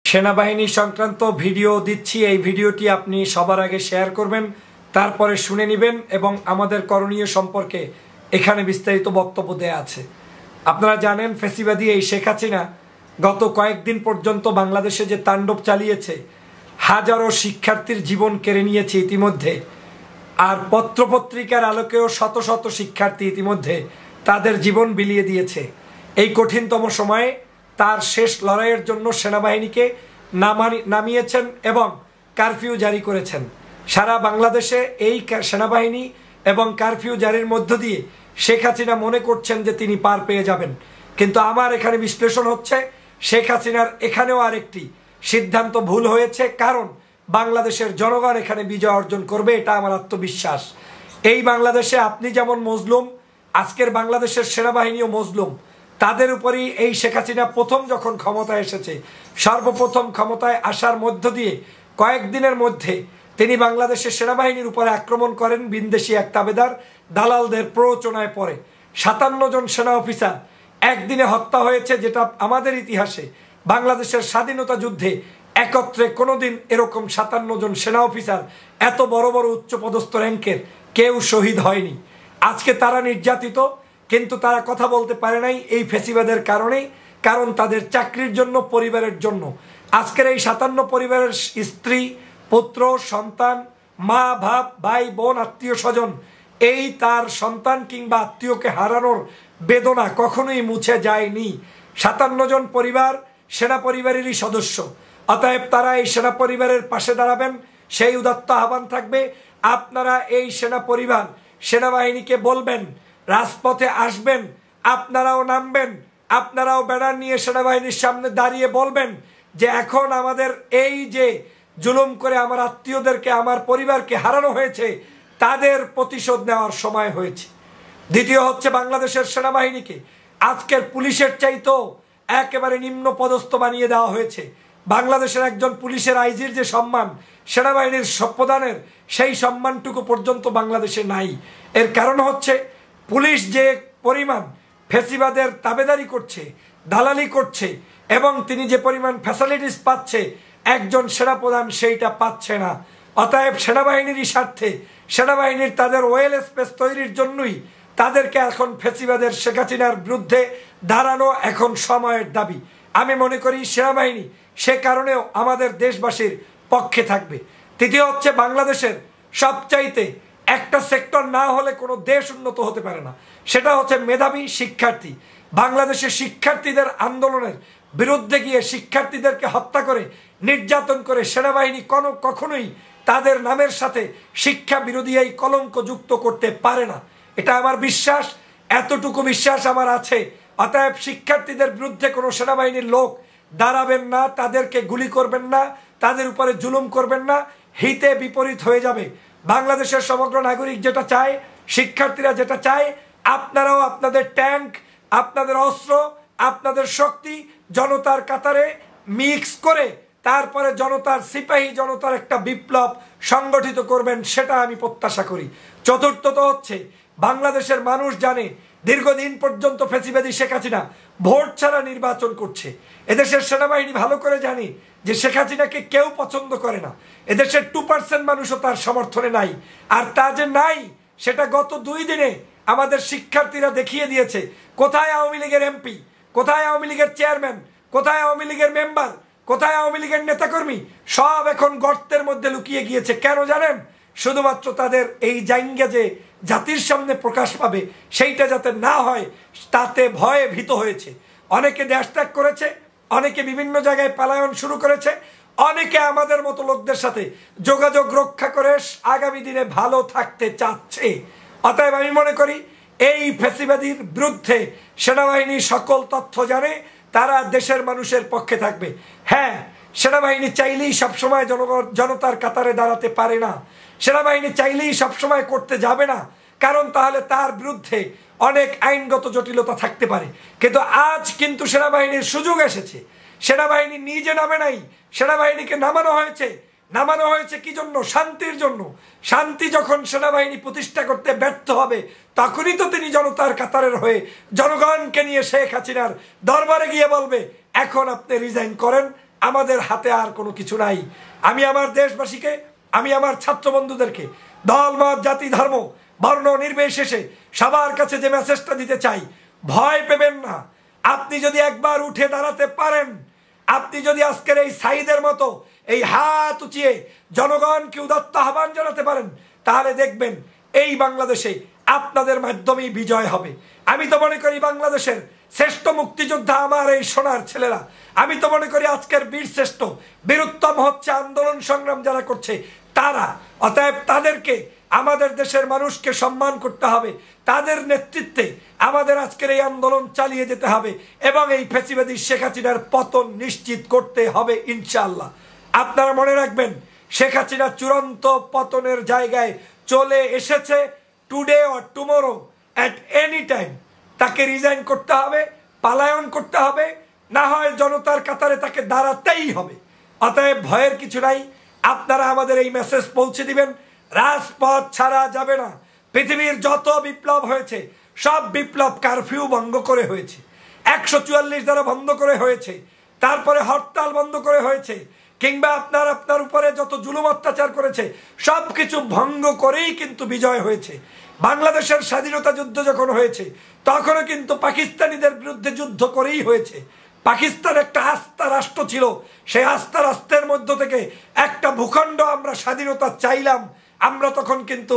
সেনাবাহিনী সংক্রান্ত ভিডিও দিচ্ছি। এই ভিডিওটি আপনি সবার আগে শেয়ার করবেন, তারপরে শুনে নেবেন এবং আমাদের করণীয় সম্পর্কে এখানে বিস্তারিত বক্তব্য দেয়া আছে। আপনারা জানেন ফ্যাসিবাদী এই শেখ হাসিনা গত কয়েকদিন পর্যন্ত বাংলাদেশে যে তাণ্ডব চালিয়েছে, হাজারো শিক্ষার্থীর জীবন কেড়ে নিয়েছে ইতিমধ্যে। আর পত্রপত্রিকার আলোকেও শত শত শিক্ষার্থী ইতিমধ্যে তাদের জীবন বিলিয়ে দিয়েছে। এই কঠিনতম সময়ে তার শেষ লড়াইয়ের জন্য সেনাবাহিনীকে নামিয়েছেন এবং কারফিউ জারি করেছেন। সারা বাংলাদেশে এই সেনাবাহিনী এবং কারফিউ জারির মধ্য দিয়ে শেখ হাসিনা মনে করছেন যে তিনি পার পেয়ে যাবেন, কিন্তু আমার এখানে বিশ্লেষণ হচ্ছে শেখ হাসিনার এখানেও আরেকটি সিদ্ধান্ত ভুল হয়েছে। কারণ বাংলাদেশের জনগণ এখানে বিজয় অর্জন করবে, এটা আমার আত্মবিশ্বাস। এই বাংলাদেশে আপনি যেমন মজলুম, আজকের বাংলাদেশের সেনাবাহিনীও মজলুম। তাদের উপরই এই শেখ হাসিনা প্রথম যখন ক্ষমতায় এসেছে, সর্বপ্রথম ক্ষমতায় আসার মধ্য দিয়ে কয়েকদিনের মধ্যে তিনি বাংলাদেশের সেনাবাহিনীর উপরে আক্রমণ করেন বিনদেশি এক তাবেদার দালালদের প্ররোচনায় পড়ে। 57 জন সেনা অফিসার একদিনে হত্যা হয়েছে, যেটা আমাদের ইতিহাসে বাংলাদেশের স্বাধীনতা যুদ্ধে একত্রে কোনোদিন এরকম 57 জন সেনা অফিসার এত বড় বড় উচ্চপদস্থ র্যাঙ্কের কেউ শহীদ হয়নি। আজকে তারা নির্যাতিত, কিন্তু তারা কথা বলতে পারে নাই এই ফ্যাসিবাদের কারণেই। কারণ তাদের চাকরির জন্য, পরিবারের জন্য আজকের এই 57 পরিবারের স্ত্রী, পুত্র, সন্তান, মা, বাপ, ভাই, বোন, আত্মীয় স্বজন, এই তার সন্তান কিংবা আত্মীয়কে হারানোর বেদনা কখনোই মুছে যায়নি। 57 জন পরিবার সেনা পরিবারেরই সদস্য, অতএব তারা এই সেনা পরিবারের পাশে দাঁড়াবেন, সেই উদাত্ত আহ্বান থাকবে। আপনারা এই সেনা পরিবার সেনাবাহিনীকে বলবেন, রাজপথে আসবেন, আপনারাও নামবেন, আপনারাও ব্যানার নিয়ে সেনাবাহিনীর সামনে দাঁড়িয়ে বলবেন যে এখন আমাদের এই যে জুলুম করে আমার আত্মীয়দেরকে, আমার পরিবারকে হারানো হয়েছে, তাদের প্রতিশোধ নেওয়ার সময় হয়েছে। দ্বিতীয় হচ্ছে, বাংলাদেশের সেনাবাহিনীকে আজকের পুলিশের চাইতেও একেবারে নিম্ন পদস্থ বানিয়ে দেওয়া হয়েছে। বাংলাদেশের একজন পুলিশের আইজির যে সম্মান সেনাবাহিনীর প্রধানের, সেই সম্মানটুকু পর্যন্ত বাংলাদেশে নাই। এর কারণ হচ্ছে পুলিশ যে পরিমাণ ফ্যাসিবাদের তাবেদারি করছে, দালালি করছে, এবং তিনি যে পরিমাণ ফ্যাসিলিটিস পাচ্ছে, একজন সেনাপ্রধান সেইটা পাচ্ছে না। অতএব সেনাবাহিনীরই স্বার্থে, সেনাবাহিনীর তাদের ওয়েল স্পেস তৈরির জন্যই তাদেরকে এখন ফ্যাসিবাদের শেখ হাসিনার বিরুদ্ধে দাঁড়ানো এখন সময়ের দাবি। আমি মনে করি সেনাবাহিনী সে কারণেও আমাদের দেশবাসীর পক্ষে থাকবে। তৃতীয় হচ্ছে, বাংলাদেশের সবচাইতে একটা সেক্টর না হলে কোনো দেশ উন্নত হতে পারে না, সেটা হচ্ছে মেধাবী শিক্ষার্থী। বাংলাদেশের শিক্ষার্থীদের আন্দোলনের বিরুদ্ধে গিয়ে শিক্ষার্থীদেরকে হত্যা করে, নির্যাতন করে সেনাবাহিনী কখনোই তাদের নামের সাথে শিক্ষা বিরোধী এই কলঙ্ক যুক্ত করতে পারে না, এটা আমার বিশ্বাস। এতটুকু বিশ্বাস আমার আছে। অতএব শিক্ষার্থীদের বিরুদ্ধে কোনো সেনাবাহিনীর লোক দাঁড়াবেন না, তাদেরকে গুলি করবেন না, তাদের উপরে জুলুম করবেন না, হিতে বিপরীত হয়ে যাবে। বাংলাদেশের সমগ্র নাগরিক যেটা চায়, শিক্ষার্থীরা যেটা চায়, আপনারাও আপনাদের ট্যাঙ্ক, আপনাদের অস্ত্র, আপনাদের শক্তি জনতার কাতারে মিক্স করে তারপরে জনতার সিপাহী জনতার একটা বিপ্লব সংগঠিত করবেন, সেটা আমি প্রত্যাশা করি। চতুর্থত হচ্ছে, বাংলাদেশের মানুষ জানে দীর্ঘদিন পর্যন্ত ফ্যাসিবাদী শেখ হাসিনা ভোট ছাড়া নির্বাচন করছে। এদেশের সেনাবাহিনী ভালো করে জানে যে শেখ হাসিনাকে কেউ পছন্দ করে না। এদেশের 2% মানুষও তার সমর্থনে নাই। আর তা যে নাই, সেটা গত 2 দিনে আমাদের শিক্ষার্থীরা দেখিয়ে দিয়েছে। কোথায় আওয়ামী লীগের এমপি, কোথায় আওয়ামী লীগের চেয়ারম্যান, কোথায় আওয়ামী লীগের মেম্বার, কোথায় আওয়ামী লীগের নেতাকর্মী, সব এখন গর্তের মধ্যে লুকিয়ে গিয়েছে। কেন জানেন? শুধুমাত্র তাদের এই জাঙ্গা যে জাতির সামনে প্রকাশ পাবে, সেইটা যাতে না হয় তাতে ভয়ে ভীত হয়েছে। অনেকে দেশ ত্যাগ করেছে, অনেকে বিভিন্ন জায়গায় পলায়ন শুরু করেছে, অনেকে আমাদের মতো লোকদের সাথে যোগাযোগ রক্ষা করে আগামী দিনে ভালো থাকতে চাচ্ছে। অতএব আমি মনে করি এই ফ্যাসিবাদীর বিরুদ্ধে সেনাবাহিনী সকল তথ্য জানে, তারা দেশের মানুষের পক্ষে থাকবে। হ্যাঁ, সেনাবাহিনী চাইলেই সবসময় জনতার কাতারে দাঁড়াতে পারে না, সেনাবাহিনী চাইলেই সবসময় করতে যাবে না, কারণ তাহলে তার বিরুদ্ধে অনেক আইনগত জটিলতা থাকতে পারে। কিন্তু আজ কিন্তু সেনাবাহিনীর সুযোগ এসেছে। সেনাবাহিনী নিজে নামে নাই, সেনাবাহিনীকে নামানো হয়েছে কি জন্য? শান্তির জন্য। শান্তি যখন সেনাবাহিনী প্রতিষ্ঠা করতে ব্যর্থ হবে, তখনই তো তিনি জনতার কাতারের হয়ে জনগণকে নিয়ে শেখ হাসিনার দরবারে গিয়ে বলবে, এখন আপনি রিজাইন করেন, আমাদের হাতে আর কোনো কিছু নাই। আমি আমার দেশবাসীকে, আমি আমার ছাত্র বন্ধুদেরকে দল মত জাতি ধর্ম বর্ণ নির্বিশেষে সবার কাছে যে মেসেজটা দিতে চাই, ভয় পেবেন না। আপনি যদি একবার উঠে দাঁড়াতে পারেন, আপনি যদি আজকের এই সাইদের মতো এই হাত উঁচিয়ে জনগণকে উদাত্ত আহ্বান জানাতে পারেন, তাহলে দেখবেন এই বাংলাদেশে আপনাদের মাধ্যমেই বিজয় হবে। আমি তো মনে করি বাংলাদেশের শ্রেষ্ঠ মুক্তিযোদ্ধা আমার এই সোনার ছেলেরা। আমি তো মনে করি আজকের বীর শ্রেষ্ঠ বীরুত্তম হচ্ছে আন্দোলন সংগ্রাম যারা করছে তারা। অতএব তাদেরকে, আমাদের দেশের মানুষকে সম্মান করতে হবে। তাদের নেতৃত্বে আমাদের আজকের এই আন্দোলন চালিয়ে যেতে হবে এবং এই ফ্যাসিবাদী শেখ হাসিনার পতন নিশ্চিত করতে হবে ইনশাআল্লাহ। আপনারা মনে রাখবেন, শেখ হাসিনা চূড়ান্ত পতনের জায়গায় চলে এসেছে। Today or tomorrow at any time তাকে রিজাইন করতে হবে, পালায়ন করতে হবে, না হয় জনতার কাতারে তাকে দাঁড়াতেই হবে। অতএব ভয়ের কিছু নাই। আপনারা আমাদের এই মেসেজ পৌঁছে দিবেন, রাজপথ ছাড়া যাবে না। পৃথিবীর যত বিপ্লব হয়েছে সব বিপ্লব কারফিউ ভঙ্গ করে হয়েছে, 144 দ্বারা বন্ধ করে হয়েছে, তারপরে হরতাল বন্ধ করে হয়েছে, কিংবা আপনার উপরে যত জুলুম অত্যাচার করেছে সবকিছু ভঙ্গ করেই কিন্তু বিজয় হয়েছে। বাংলাদেশের স্বাধীনতা যুদ্ধ যখন হয়েছে তখনও কিন্তু পাকিস্তানিদের বিরুদ্ধে যুদ্ধ করেই হয়েছে। পাকিস্তান একটা আস্থা রাষ্ট্র ছিল, সেই আস্থা রাষ্ট্রের মধ্য থেকে একটা ভূখণ্ড আমরা স্বাধীনতা চাইলাম। আমরা তখন কিন্তু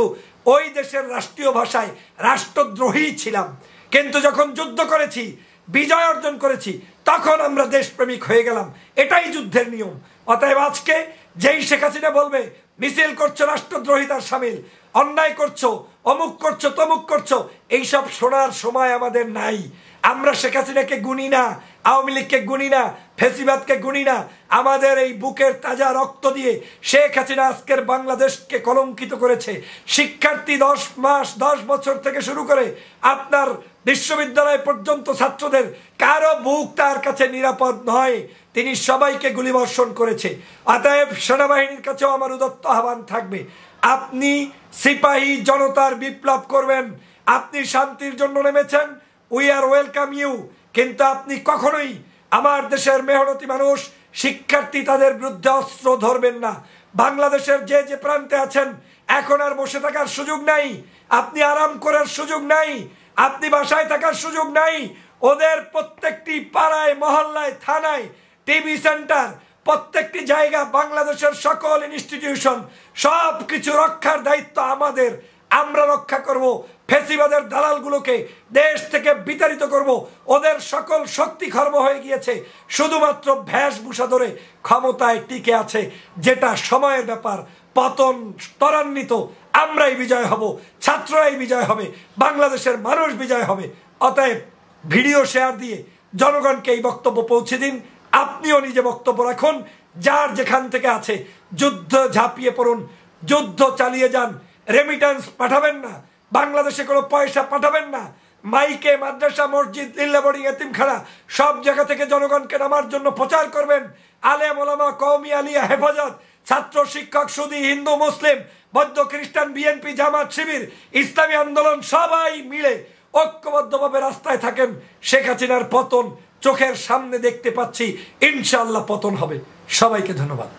ওই দেশের রাষ্ট্রীয় ভাষায় রাষ্ট্রদ্রোহী ছিলাম, কিন্তু যখন যুদ্ধ করেছি, বিজয় অর্জন করেছি, তখন আমরা দেশপ্রেমিক হয়ে গেলাম। এটাই যুদ্ধের নিয়ম। অতএব আজকে যেই শেখ হাসিনা বলবে মিছিল করছো রাষ্ট্রদ্রোহিতার সামিল, অন্যায় করছো, অমুক করছো, তমুক করছো, এইসব শোনার সময় আমাদের নাই। আমরা শেখ হাসিনাকে গুনি না, আওয়ামী লীগকে গুনি না, ফেসিবাদকে গুনি না। আমাদের এই বুকের তাজা রক্ত দিয়ে শেখ হাসিনা আজকের বাংলাদেশকে কলঙ্কিত করেছে। শিক্ষার্থী 10 মাস 10 বছর থেকে শুরু করে আপনার বিশ্ববিদ্যালয় পর্যন্ত ছাত্রদের কারো বুক তার কাছে নিরাপদ নয়। তিনি সবাইকে গুলিবর্ষণ করেছে। অতএব সেনাবাহিনীর কাছেও আমার উদাত্ত আহ্বান থাকবে, আপনি সিপাহী জনতার বিপ্লব করবেন। আপনি শান্তির জন্য নেমেছেন, উই আর ওয়েলকাম ইউ। কিন্তু আপনি কখনোই আমার দেশের মেহনতি মানুষ, শিক্ষার্থী, তাদের বিরুদ্ধে অস্ত্র ধরবেন না। বাংলাদেশের যে যে প্রান্তে আছেন, এখন আর বসে থাকার সুযোগ নাই, আপনি আরাম করার সুযোগ নাই, আপনি বাসায় থাকার সুযোগ নাই। ওদের প্রত্যেকটি পাড়ায়, মহল্লায়, থানায়, টিভি সেন্টার, প্রত্যেকটি জায়গা, বাংলাদেশের সকল ইনস্টিটিউশন, সব কিছু রক্ষার দায়িত্ব আমাদের। আমরা রক্ষা করব। ফেসিবাদের দালালগুলোকে দেশ থেকে বিতাড়িত করব। ওদের সকল শক্তি খর্ব হয়ে গিয়েছে, শুধুমাত্র ভেষভূষা ধরে ক্ষমতায় টিকে আছে, যেটা সময়ের ব্যাপার। পতন ত্বরান্বিত। আমরাই বিজয় হব, ছাত্ররাই বিজয় হবে, বাংলাদেশের মানুষ বিজয় হবে। অতএব ভিডিও শেয়ার দিয়ে জনগণকে এই বক্তব্য পৌঁছে দিন। আপনিও নিজে বক্তব্য রাখুন, যার যেখান থেকে আছে যুদ্ধ ঝাঁপিয়ে পড়ুন, যুদ্ধ চালিয়ে যান। রেমিটেন্স পাঠাবেন না, বাংলাদেশে কোনো পয়সা পাঠাবেন না। মাইকে, মাদ্রাসা, মসজিদ, লিল্লা বোর্ডিং, এতিমখানা সব জায়গা থেকে জনগণকে নামার জন্য প্রচার করবেন। আলেম ওলামা, কওমি আলিয়া, হেফাজত, ছাত্র, শিক্ষক, সুদী, হিন্দু, মুসলিম, বৌদ্ধ, খ্রিস্টান, বিএনপি, জামাত, শিবির, ইসলামী আন্দোলন সবাই মিলে ঐক্যবদ্ধভাবে রাস্তায় থাকেন। শেখ হাসিনার পতন চোখের সামনে দেখতে পাচ্ছি, ইনশাআল্লাহ পতন হবে। সবাইকে ধন্যবাদ।